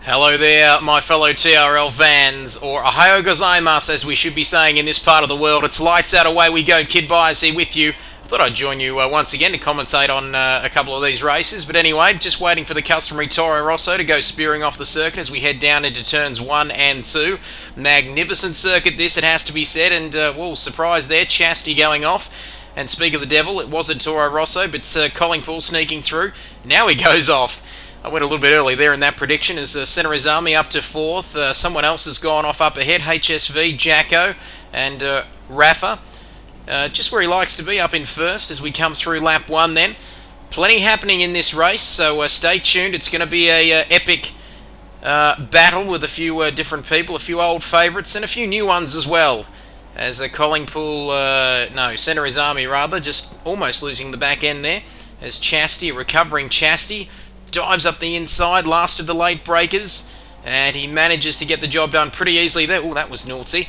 Hello there, my fellow TRL fans, or Ohayo gozaimasu as we should be saying in this part of the world. It's lights out, away we go. Kidbyers here with you. I thought I'd join you once again to commentate on a couple of these races, but anyway, just waiting for the customary Toro Rosso to go spearing off the circuit as we head down into turns 1 and 2. Magnificent circuit this, it has to be said, and well, surprise there, Chastity going off. And speak of the devil, it was a Toro Rosso, but Collingpool sneaking through. Now he goes off. I went a little bit early there in that prediction as Centre His Army up to 4th. Someone else has gone off up ahead, HSV, Jacko and Rafa. Just where he likes to be, up in 1st as we come through lap 1 then. Plenty happening in this race, so stay tuned. It's going to be a epic battle with a few different people, a few old favourites and a few new ones as well. As Collingpool, Centre His Army rather, just almost losing the back end there. As Chastity, recovering Chastity, dives up the inside, last of the late breakers, and he manages to get the job done pretty easily there. Oh, that was naughty.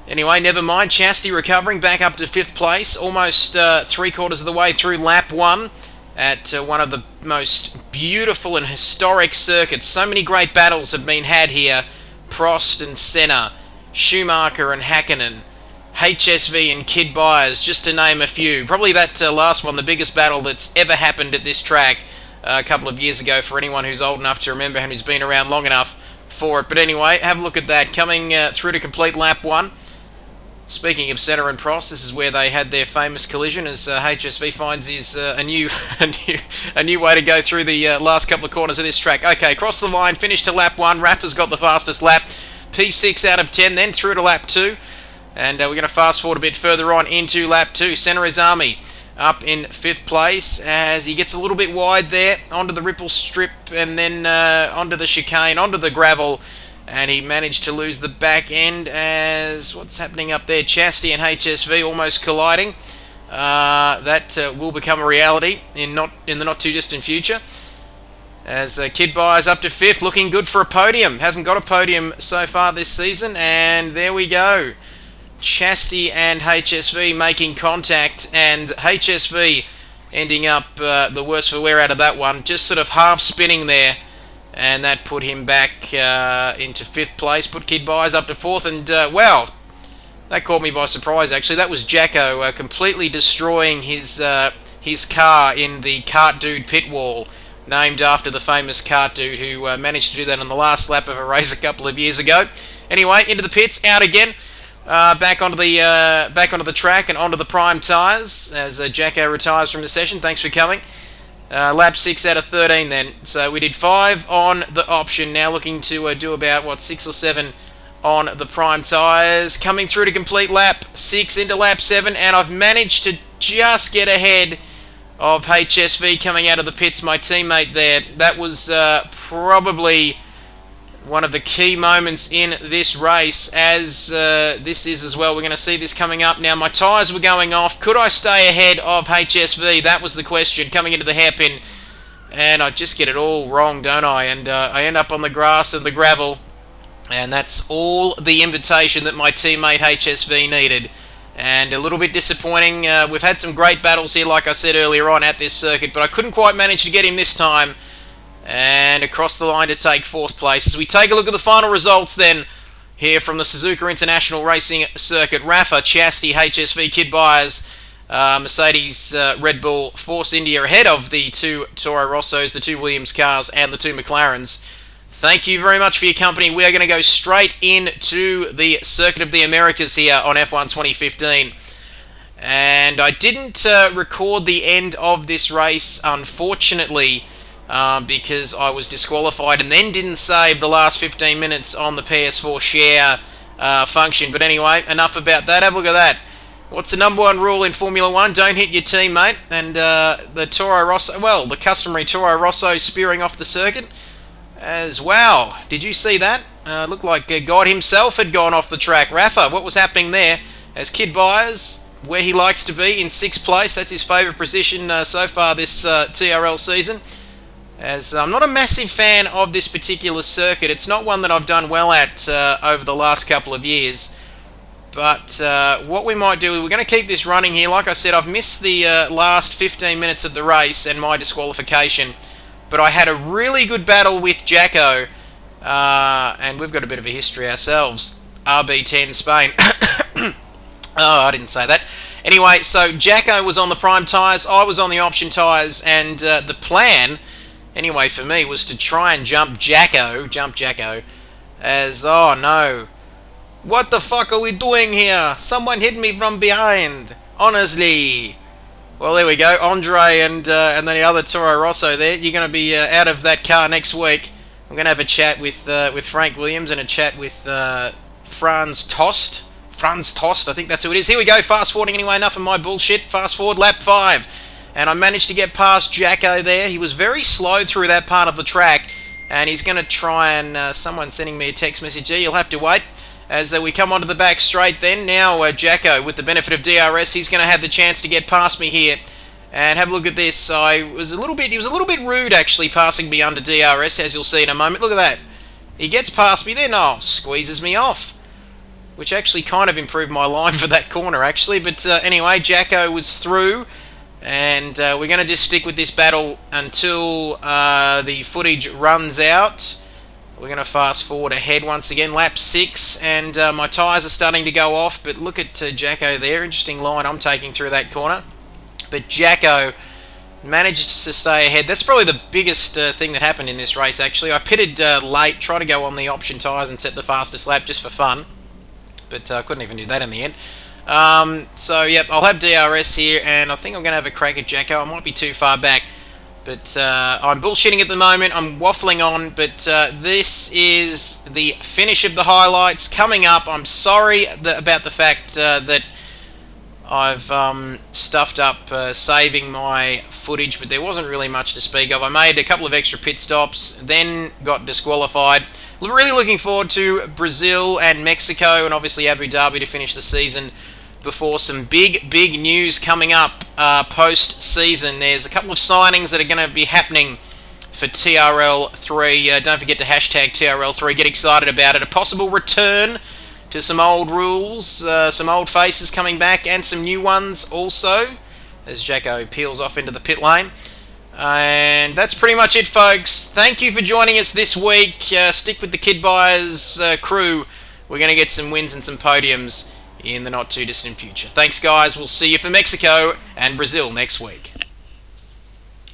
Anyway, never mind. Chastity recovering back up to 5th place, almost 3/4 of the way through lap 1 at one of the most beautiful and historic circuits. So many great battles have been had here. Prost and Senna, Schumacher and Hakkinen, HSV and Kidbyers, just to name a few. Probably that last one, the biggest battle that's ever happened at this track. A couple of years ago for anyone who's old enough to remember and who's been around long enough for it. But anyway, have a look at that. Coming through to complete lap 1. Speaking of Senna and Prost, this is where they had their famous collision as HSV finds his a new way to go through the last couple of corners of this track. Okay, across the line, finished to lap 1. Rafa's got the fastest lap. P6 out of 10 then through to lap 2. And we're going to fast forward a bit further on into lap 2. Centre His Army up in 5th place as he gets a little bit wide there onto the ripple strip and then onto the chicane, onto the gravel, and he managed to lose the back end as what's happening up there, Chastity and HSV almost colliding. That will become a reality in the not too distant future as Kidbyers up to 5th, looking good for a podium. Hasn't got a podium so far this season, and there we go. Chastity and HSV making contact, and HSV ending up the worse for wear out of that one, just sort of half spinning there, and that put him back into 5th place, put Kidbyers up to 4th, and well, that caught me by surprise actually. That was Jacko completely destroying his car in the Kart Dude pit wall, named after the famous Kart Dude who managed to do that on the last lap of a race a couple of years ago. Anyway, into the pits, out again. Back onto the track and onto the prime tyres as Jacko retires from the session. Thanks for coming. Lap 6 out of 13 then. So we did 5 on the option. Now looking to do about 6 or 7 on the prime tyres. Coming through to complete lap 6 into lap 7, and I've managed to just get ahead of HSV coming out of the pits. My teammate there. That was probably one of the key moments in this race, as this is as well. We're going to see this coming up now. My tyres were going off. Could I stay ahead of HSV? That was the question coming into the hairpin, and I just get it all wrong, don't I? And I end up on the grass and the gravel, and that's all the invitation that my teammate HSV needed. And a little bit disappointing. We've had some great battles here, like I said earlier on, at this circuit, but I couldn't quite manage to get him this time. And across the line to take 4th place. As we take a look at the final results then, here from the Suzuka International Racing Circuit, Rafa, Chastity, HSV, Kidbyers, Mercedes, Red Bull, Force India ahead of the 2 Toro Rossos, the 2 Williams cars and the 2 McLarens. Thank you very much for your company. We are going to go straight into the Circuit of the Americas here on F1 2015. And I didn't record the end of this race, unfortunately, because I was disqualified and then didn't save the last 15 minutes on the PS4 share function. But anyway, enough about that. Have a look at that. What's the number 1 rule in Formula 1? Don't hit your teammate. And the Toro Rosso, well, the customary Toro Rosso spearing off the circuit as well. Did you see that? Looked like God himself had gone off the track. Rafa, what was happening there? As Kidbyers, where he likes to be, in 6th place. That's his favourite position so far this TRL season. As I'm not a massive fan of this particular circuit. It's not one that I've done well at over the last couple of years. But what we might do, we're going to keep this running here. Like I said, I've missed the last 15 minutes of the race and my disqualification. But I had a really good battle with Jacko And we've got a bit of a history ourselves. RB10 Spain. Oh, I didn't say that. Anyway, so Jacko was on the prime tyres, I was on the option tyres, and the plan, anyway, for me, was to try and jump Jacko, as, oh no, what the fuck are we doing here? Someone hit me from behind, honestly. Well, there we go, Andre and then the other Toro Rosso there. You're going to be out of that car next week. I'm going to have a chat with Frank Williams and a chat with Franz Tost, I think that's who it is. Here we go, fast forwarding anyway, enough of my bullshit. Fast forward, lap 5. And I managed to get past Jacko there. He was very slow through that part of the track. And he's going to try and... someone sending me a text message. Gee, you'll have to wait. As we come onto the back straight then. Now Jacko, with the benefit of DRS, he's going to have the chance to get past me here. And have a look at this. He was a little bit rude, actually, passing me under DRS, as you'll see in a moment. Look at that. He gets past me then. Oh, squeezes me off. Which actually kind of improved my line for that corner, actually. But anyway, Jacko was through, and we're going to just stick with this battle until the footage runs out. We're going to fast forward ahead once again, lap 6, and my tyres are starting to go off, but look at Jacko there. Interesting line I'm taking through that corner. But Jacko manages to stay ahead. That's probably the biggest thing that happened in this race, actually. I pitted late, tried to go on the option tyres and set the fastest lap just for fun. But I couldn't even do that in the end. So, yep, I'll have DRS here, and I think I'm going to have a crack at Jacko. I might be too far back, but I'm bullshitting at the moment. I'm waffling on, but this is the finish of the highlights coming up. I'm sorry about the fact that I've stuffed up saving my footage, but there wasn't really much to speak of. I made a couple of extra pit stops, then got disqualified. Really looking forward to Brazil and Mexico and obviously Abu Dhabi to finish the season before some big news coming up post-season. There's a couple of signings that are going to be happening for TRL 3. Don't forget to hashtag TRL 3. Get excited about it. A possible return to some old rules, some old faces coming back, and some new ones also, as Jacko peels off into the pit lane. And that's pretty much it, folks. Thank you for joining us this week. Stick with the Kidbyers crew. We're going to get some wins and some podiums in the not too distant future. Thanks, guys. We'll see you for Mexico and Brazil next week.